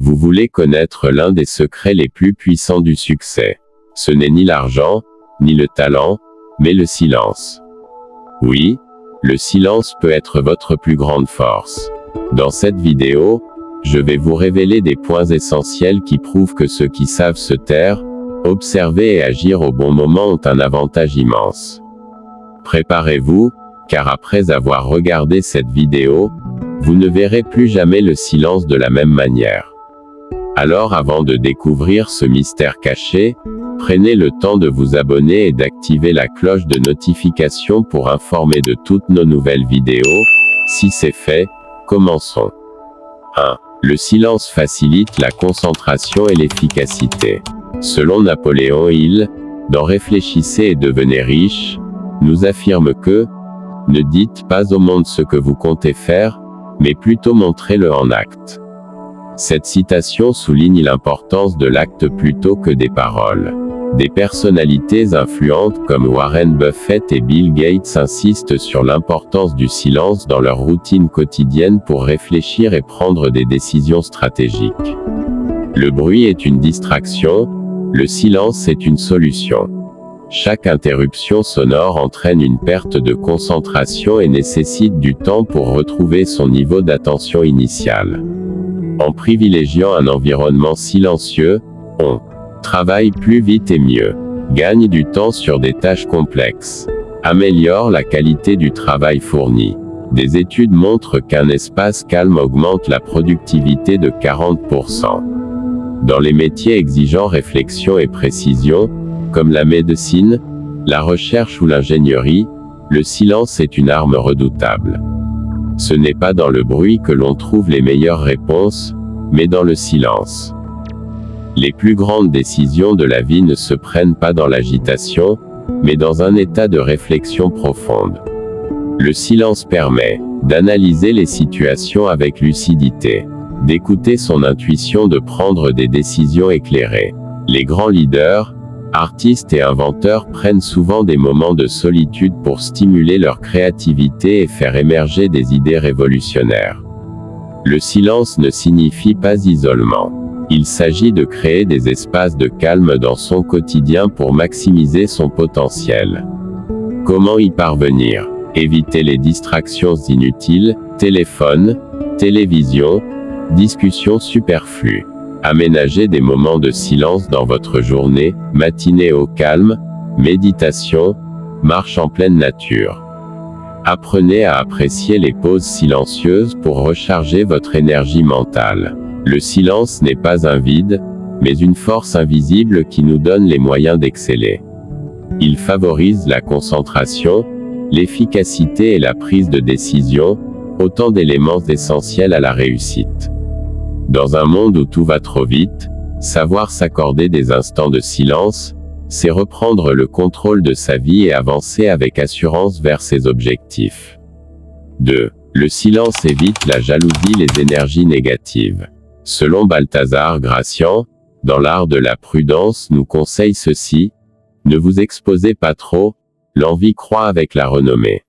Vous voulez connaître l'un des secrets les plus puissants du succès. Ce n'est ni l'argent, ni le talent, mais le silence. Oui, le silence peut être votre plus grande force. Dans cette vidéo, je vais vous révéler des points essentiels qui prouvent que ceux qui savent se taire, observer et agir au bon moment ont un avantage immense. Préparez-vous, car après avoir regardé cette vidéo, vous ne verrez plus jamais le silence de la même manière. Alors avant de découvrir ce mystère caché, prenez le temps de vous abonner et d'activer la cloche de notification pour informer de toutes nos nouvelles vidéos. Si c'est fait, commençons. 1. Le silence facilite la concentration et l'efficacité. Selon Napoléon Hill, dans Réfléchissez et devenez riche, nous affirme que « Ne dites pas au monde ce que vous comptez faire, mais plutôt montrez-le en acte ». Cette citation souligne l'importance de l'acte plutôt que des paroles. Des personnalités influentes comme Warren Buffett et Bill Gates insistent sur l'importance du silence dans leur routine quotidienne pour réfléchir et prendre des décisions stratégiques. Le bruit est une distraction, le silence est une solution. Chaque interruption sonore entraîne une perte de concentration et nécessite du temps pour retrouver son niveau d'attention initial. En privilégiant un environnement silencieux, on travaille plus vite et mieux, gagne du temps sur des tâches complexes, améliore la qualité du travail fourni. Des études montrent qu'un espace calme augmente la productivité de 40%. Dans les métiers exigeant réflexion et précision, comme la médecine, la recherche ou l'ingénierie, le silence est une arme redoutable. Ce n'est pas dans le bruit que l'on trouve les meilleures réponses, mais dans le silence. Les plus grandes décisions de la vie ne se prennent pas dans l'agitation, mais dans un état de réflexion profonde. Le silence permet d'analyser les situations avec lucidité, d'écouter son intuition, de prendre des décisions éclairées. Les grands leaders, artistes et inventeurs prennent souvent des moments de solitude pour stimuler leur créativité et faire émerger des idées révolutionnaires. Le silence ne signifie pas isolement. Il s'agit de créer des espaces de calme dans son quotidien pour maximiser son potentiel. Comment y parvenir? Évitez les distractions inutiles, téléphone, télévision, discussions superflues. Aménagez des moments de silence dans votre journée, matinée au calme, méditation, marche en pleine nature. Apprenez à apprécier les pauses silencieuses pour recharger votre énergie mentale. Le silence n'est pas un vide, mais une force invisible qui nous donne les moyens d'exceller. Il favorise la concentration, l'efficacité et la prise de décision, autant d'éléments essentiels à la réussite. Dans un monde où tout va trop vite, savoir s'accorder des instants de silence, c'est reprendre le contrôle de sa vie et avancer avec assurance vers ses objectifs. 2. Le silence évite la jalousie, les énergies négatives. Selon Balthazar Gracian, dans l'art de la prudence nous conseille ceci: ne vous exposez pas trop, l'envie croît avec la renommée.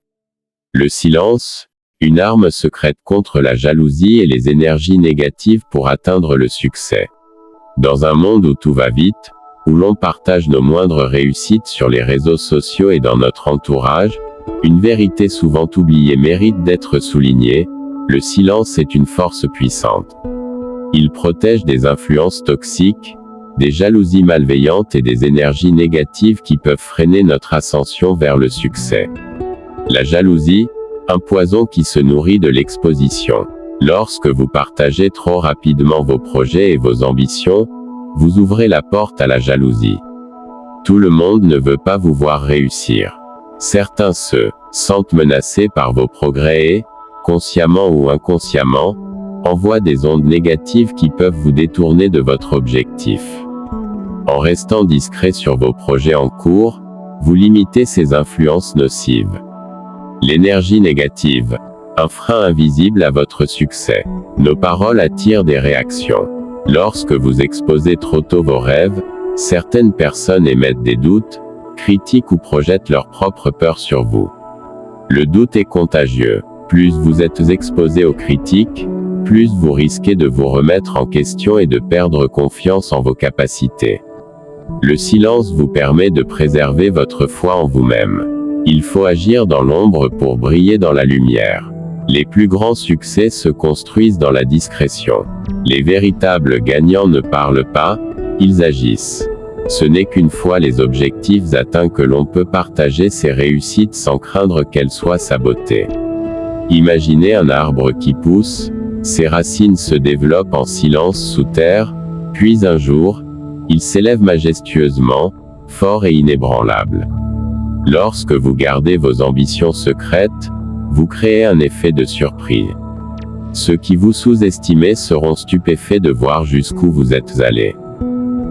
Le silence, une arme secrète contre la jalousie et les énergies négatives pour atteindre le succès. Dans un monde où tout va vite, où l'on partage nos moindres réussites sur les réseaux sociaux et dans notre entourage, une vérité souvent oubliée mérite d'être soulignée: le silence est une force puissante. Il protège des influences toxiques, des jalousies malveillantes et des énergies négatives qui peuvent freiner notre ascension vers le succès. La jalousie, un poison qui se nourrit de l'exposition. Lorsque vous partagez trop rapidement vos projets et vos ambitions, vous ouvrez la porte à la jalousie. Tout le monde ne veut pas vous voir réussir. Certains se sentent menacés par vos progrès et, consciemment ou inconsciemment, envoient des ondes négatives qui peuvent vous détourner de votre objectif. En restant discret sur vos projets en cours, vous limitez ces influences nocives. L'énergie négative, un frein invisible à votre succès. Nos paroles attirent des réactions. Lorsque vous exposez trop tôt vos rêves, certaines personnes émettent des doutes, critiquent ou projettent leurs propres peurs sur vous. Le doute est contagieux. Plus vous êtes exposé aux critiques, plus vous risquez de vous remettre en question et de perdre confiance en vos capacités. Le silence vous permet de préserver votre foi en vous-même. Il faut agir dans l'ombre pour briller dans la lumière. Les plus grands succès se construisent dans la discrétion. Les véritables gagnants ne parlent pas, ils agissent. Ce n'est qu'une fois les objectifs atteints que l'on peut partager ses réussites sans craindre qu'elles soient sabotées. Imaginez un arbre qui pousse, ses racines se développent en silence sous terre, puis un jour, il s'élève majestueusement, fort et inébranlable. Lorsque vous gardez vos ambitions secrètes, vous créez un effet de surprise. Ceux qui vous sous-estimaient seront stupéfaits de voir jusqu'où vous êtes allé.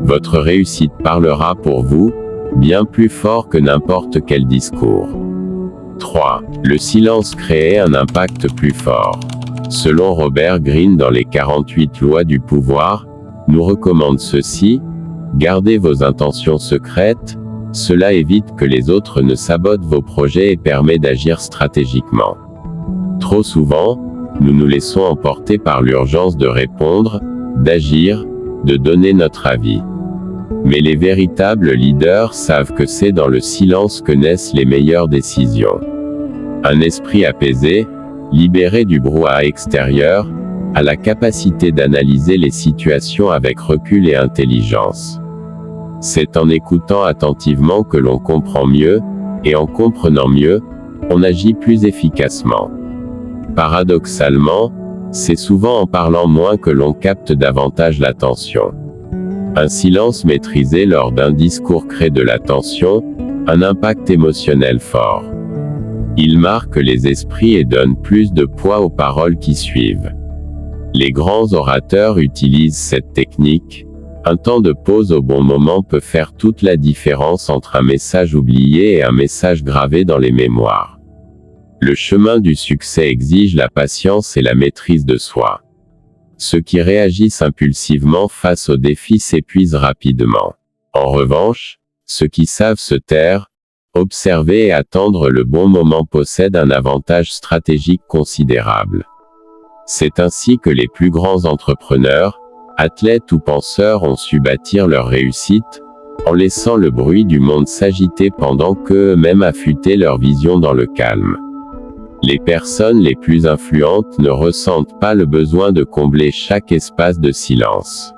Votre réussite parlera pour vous, bien plus fort que n'importe quel discours. 3. Le silence crée un impact plus fort. Selon Robert Greene dans les 48 lois du pouvoir, nous recommande ceci: gardez vos intentions secrètes, cela évite que les autres ne sabotent vos projets et permet d'agir stratégiquement. Trop souvent, nous nous laissons emporter par l'urgence de répondre, d'agir, de donner notre avis. Mais les véritables leaders savent que c'est dans le silence que naissent les meilleures décisions. Un esprit apaisé, libéré du brouhaha extérieur, a la capacité d'analyser les situations avec recul et intelligence. C'est en écoutant attentivement que l'on comprend mieux, et en comprenant mieux, on agit plus efficacement. Paradoxalement, c'est souvent en parlant moins que l'on capte davantage l'attention. Un silence maîtrisé lors d'un discours crée de la tension, un impact émotionnel fort. Il marque les esprits et donne plus de poids aux paroles qui suivent. Les grands orateurs utilisent cette technique. Un temps de pause au bon moment peut faire toute la différence entre un message oublié et un message gravé dans les mémoires. Le chemin du succès exige la patience et la maîtrise de soi. Ceux qui réagissent impulsivement face aux défis s'épuisent rapidement. En revanche, ceux qui savent se taire, observer et attendre le bon moment possèdent un avantage stratégique considérable. C'est ainsi que les plus grands entrepreneurs, athlètes ou penseurs ont su bâtir leur réussite, en laissant le bruit du monde s'agiter pendant qu'eux-mêmes affûtaient leur vision dans le calme. Les personnes les plus influentes ne ressentent pas le besoin de combler chaque espace de silence.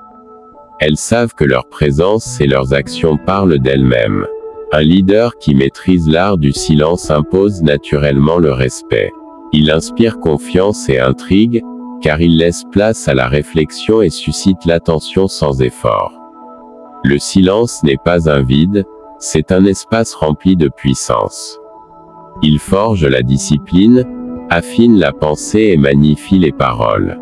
Elles savent que leur présence et leurs actions parlent d'elles-mêmes. Un leader qui maîtrise l'art du silence impose naturellement le respect. Il inspire confiance et intrigue, car il laisse place à la réflexion et suscite l'attention sans effort. Le silence n'est pas un vide, c'est un espace rempli de puissance. Il forge la discipline, affine la pensée et magnifie les paroles.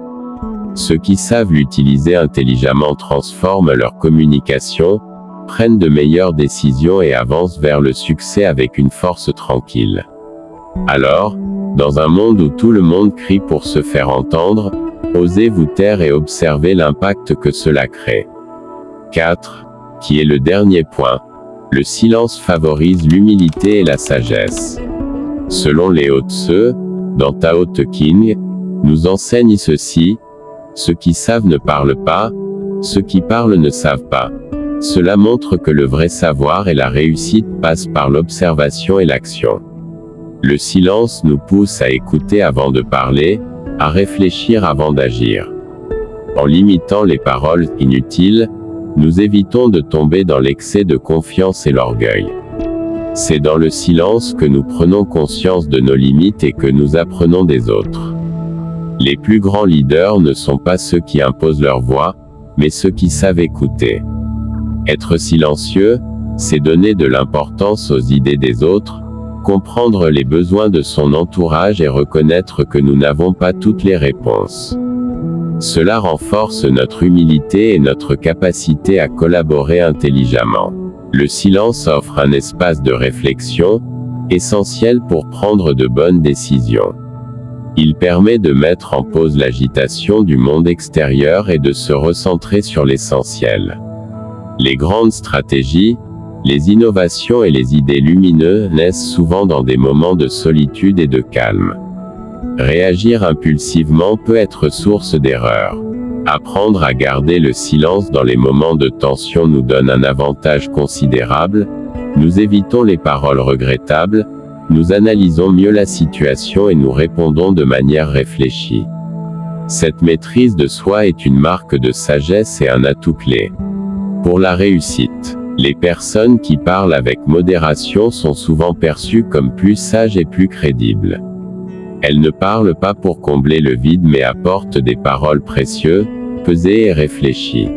Ceux qui savent l'utiliser intelligemment transforment leur communication, prennent de meilleures décisions et avancent vers le succès avec une force tranquille. Alors, dans un monde où tout le monde crie pour se faire entendre, osez vous taire et observez l'impact que cela crée. 4. Qui est le dernier point. Le silence favorise l'humilité et la sagesse. Selon Lao Tse, dans Tao Te Ching, nous enseigne ceci: ceux qui savent ne parlent pas, ceux qui parlent ne savent pas. Cela montre que le vrai savoir et la réussite passent par l'observation et l'action. Le silence nous pousse à écouter avant de parler, à réfléchir avant d'agir. En limitant les paroles inutiles, nous évitons de tomber dans l'excès de confiance et l'orgueil. C'est dans le silence que nous prenons conscience de nos limites et que nous apprenons des autres. Les plus grands leaders ne sont pas ceux qui imposent leur voix, mais ceux qui savent écouter. Être silencieux, c'est donner de l'importance aux idées des autres, comprendre les besoins de son entourage et reconnaître que nous n'avons pas toutes les réponses. Cela renforce notre humilité et notre capacité à collaborer intelligemment. Le silence offre un espace de réflexion, essentiel pour prendre de bonnes décisions. Il permet de mettre en pause l'agitation du monde extérieur et de se recentrer sur l'essentiel. Les grandes stratégies, les innovations et les idées lumineuses naissent souvent dans des moments de solitude et de calme. Réagir impulsivement peut être source d'erreurs. Apprendre à garder le silence dans les moments de tension nous donne un avantage considérable. Nous évitons les paroles regrettables, nous analysons mieux la situation et nous répondons de manière réfléchie. Cette maîtrise de soi est une marque de sagesse et un atout clé pour la réussite. Les personnes qui parlent avec modération sont souvent perçues comme plus sages et plus crédibles. Elles ne parlent pas pour combler le vide mais apportent des paroles précieuses, pesées et réfléchies.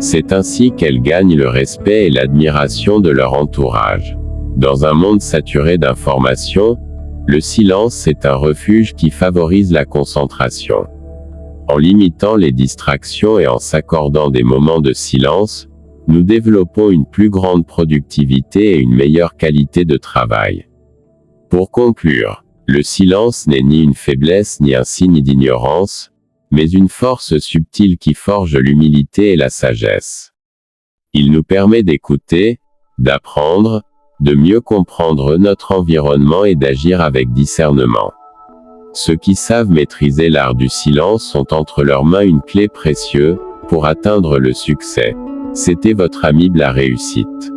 C'est ainsi qu'elles gagnent le respect et l'admiration de leur entourage. Dans un monde saturé d'informations, le silence est un refuge qui favorise la concentration. En limitant les distractions et en s'accordant des moments de silence, nous développons une plus grande productivité et une meilleure qualité de travail. Pour conclure, le silence n'est ni une faiblesse ni un signe d'ignorance, mais une force subtile qui forge l'humilité et la sagesse. Il nous permet d'écouter, d'apprendre, de mieux comprendre notre environnement et d'agir avec discernement. Ceux qui savent maîtriser l'art du silence ont entre leurs mains une clé précieuse pour atteindre le succès. C'était votre ami La Réussite.